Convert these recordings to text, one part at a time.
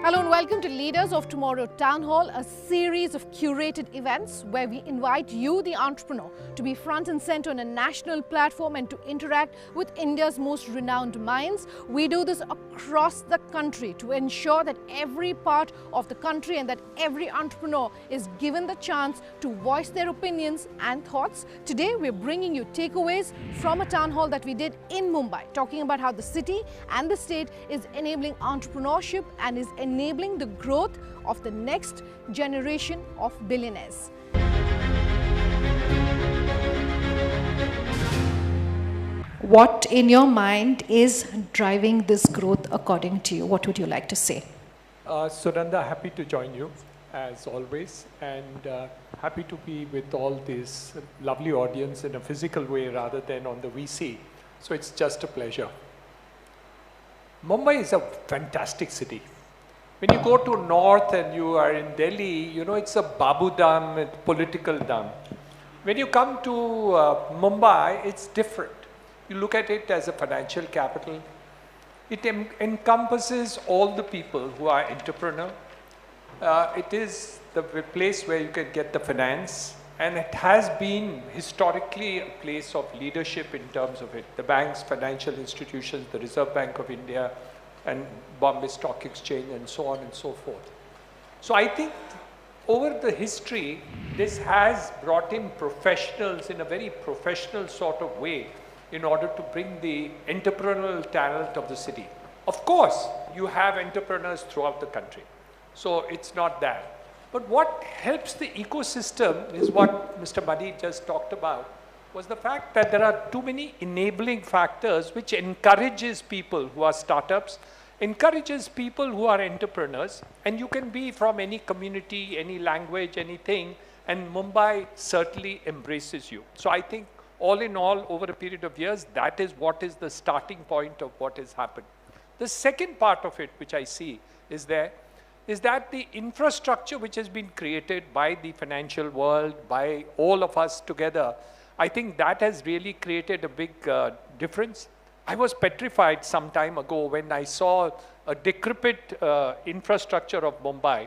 Hello and welcome to Leaders of Tomorrow Town Hall, a series of curated events where we invite you, the entrepreneur, to be front and center on a national platform and to interact with India's most renowned minds. We do this across the country to ensure that every part of the country and that every entrepreneur is given the chance to voice their opinions and thoughts. Today, we're bringing you takeaways from a town hall that we did in Mumbai, talking about how the city and the state is enabling entrepreneurship and is enabling the growth of the next generation of billionaires. What in your mind is driving this growth according to you? What would you like to say? Sunanda, happy to join you as always, and happy to be with all this lovely audience in a physical way rather than on the VC. So it's just a pleasure. Mumbai is a fantastic city. When you go to north and you are in Delhi, you know it's a Babu Dam, it's political dam. When you come to Mumbai, it's different. You look at it as a financial capital. It encompasses all the people who are entrepreneur. It is the place where you can get the finance, and it has been historically a place of leadership in terms of it. The banks, financial institutions, the Reserve Bank of India, and Bombay Stock Exchange, and so on and so forth. So I think over the history, this has brought in professionals in a very professional sort of way in order to bring the entrepreneurial talent of the city. Of course, you have entrepreneurs throughout the country. So it's not that. But what helps the ecosystem is what Mr. Madi just talked about, was the fact that there are too many enabling factors which encourages people who are startups, encourages people who are entrepreneurs, and you can be from any community, any language, anything, and Mumbai certainly embraces you. So I think all in all, over a period of years, that is what is the starting point of what has happened. The second part of it, which I see is that the infrastructure which has been created by the financial world, by all of us together, I think that has really created a big difference. I was petrified some time ago when I saw a decrepit infrastructure of Mumbai.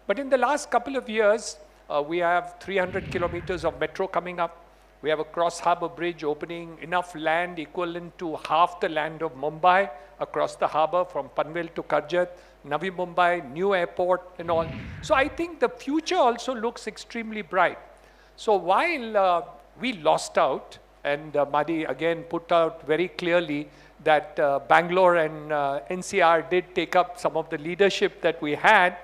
But in the last couple of years, we have 300 kilometers of metro coming up. We have a cross-harbour bridge opening, enough land equivalent to half the land of Mumbai across the harbour from Panvel to Karjat, Navi Mumbai, new airport and all. So I think the future also looks extremely bright. So while we lost out, and Madi again put out very clearly that Bangalore and NCR did take up some of the leadership that we had,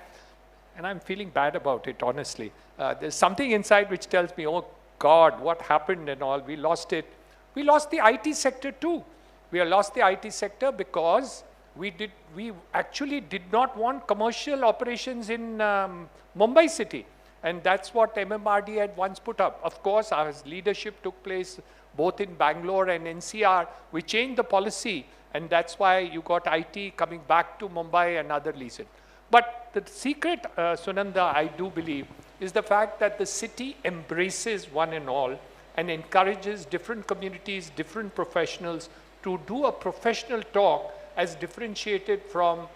and I'm feeling bad about it, honestly. There's something inside which tells me, oh God, what happened and all, we lost it. We lost the IT sector too. We lost the IT sector because we actually did not want commercial operations in Mumbai city. And that's what MMRD had once put up. Of course, our leadership took place both in Bangalore and NCR. We changed the policy, and that's why you got IT coming back to Mumbai and other reasons. But the secret, Sunanda, I do believe, is the fact that the city embraces one and all and encourages different communities, different professionals to do a professional talk as differentiated from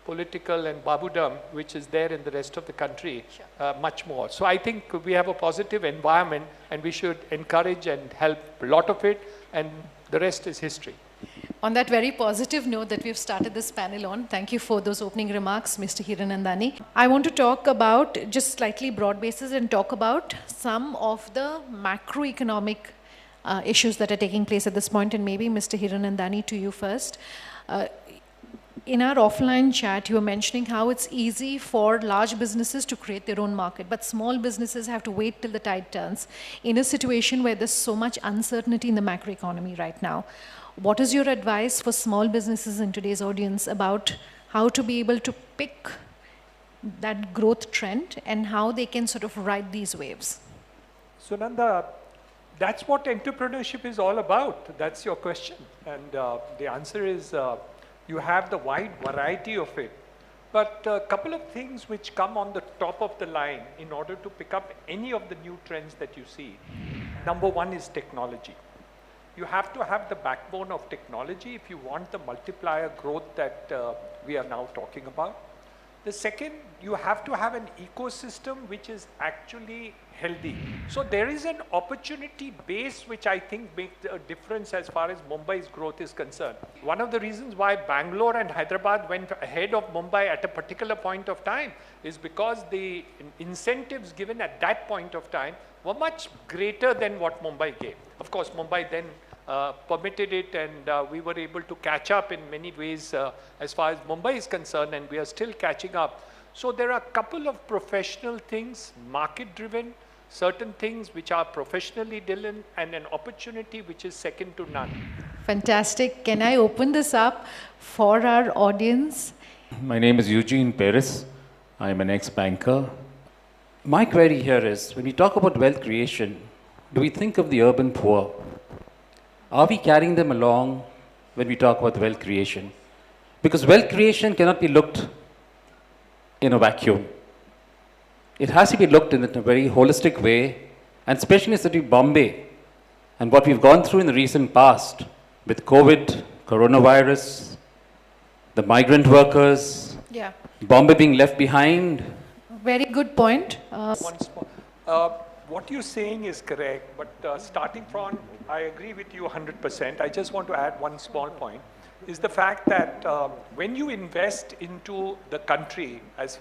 political and babudam, which is there in the rest of the country, much more. So I think we have a positive environment and we should encourage and help a lot of it, and the rest is history. On that very positive note that we've started this panel on, thank you for those opening remarks, Mr. Hiranandani. I want to talk about, just slightly broad basis, and talk about some of the macroeconomic issues that are taking place at this point, and maybe Mr. Hiranandani, to you first. In our offline chat, you were mentioning how it's easy for large businesses to create their own market, but small businesses have to wait till the tide turns in a situation where there's so much uncertainty in the macroeconomy right now. What is your advice for small businesses in today's audience about how to be able to pick that growth trend and how they can sort of ride these waves? Sunanda, that's what entrepreneurship is all about. That's your question. And the answer is you have the wide variety of it. But a couple of things which come on the top of the line in order to pick up any of the new trends that you see. Number one is technology. You have to have the backbone of technology if you want the multiplier growth that we are now talking about. The second, you have to have an ecosystem which is actually healthy. So there is an opportunity base which I think makes a difference as far as Mumbai's growth is concerned. One of the reasons why Bangalore and Hyderabad went ahead of Mumbai at a particular point of time is because the incentives given at that point of time were much greater than what Mumbai gave. Of course, Mumbai then permitted it, and we were able to catch up in many ways as far as Mumbai is concerned, and we are still catching up. So there are a couple of professional things, market driven, certain things which are professionally driven, and an opportunity which is second to none. Fantastic. Can I open this up for our audience? My name is Eugene Perez. I'm an ex-banker. My query here is, when we talk about wealth creation, do we think of the urban poor? Are we carrying them along when we talk about wealth creation? Because wealth creation cannot be looked in a vacuum. It has to be looked in a very holistic way, and especially in the city of Bombay, and what we've gone through in the recent past with COVID, coronavirus, the migrant workers, Yeah. Bombay being left behind. Very good point. What you're saying is correct, but starting from, I agree with you 100%. I just want to add one small point, is the fact that when you invest into the country as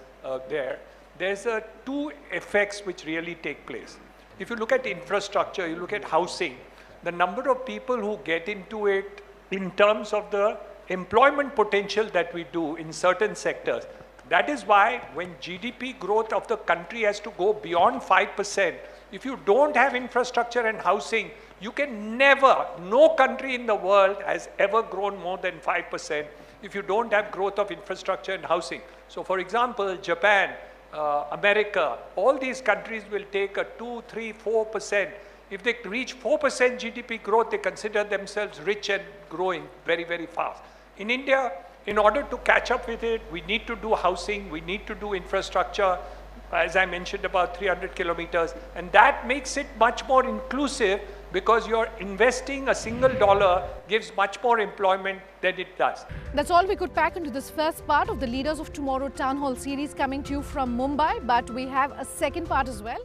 there's two effects which really take place. If you look at infrastructure, you look at housing, the number of people who get into it in terms of the employment potential that we do in certain sectors. That is why when GDP growth of the country has to go beyond 5%, if you don't have infrastructure and housing, you can never, no country in the world has ever grown more than 5% if you don't have growth of infrastructure and housing. So for example, Japan, America, all these countries will take a 2, 3, 4%. If they reach 4% GDP growth, they consider themselves rich and growing very, very fast. In India, in order to catch up with it, we need to do housing, we need to do infrastructure, as I mentioned, about 300 kilometers, and that makes it much more inclusive because you're investing a single dollar gives much more employment than it does. That's all we could pack into this first part of the Leaders of Tomorrow Town Hall series coming to you from Mumbai, but we have a second part as well.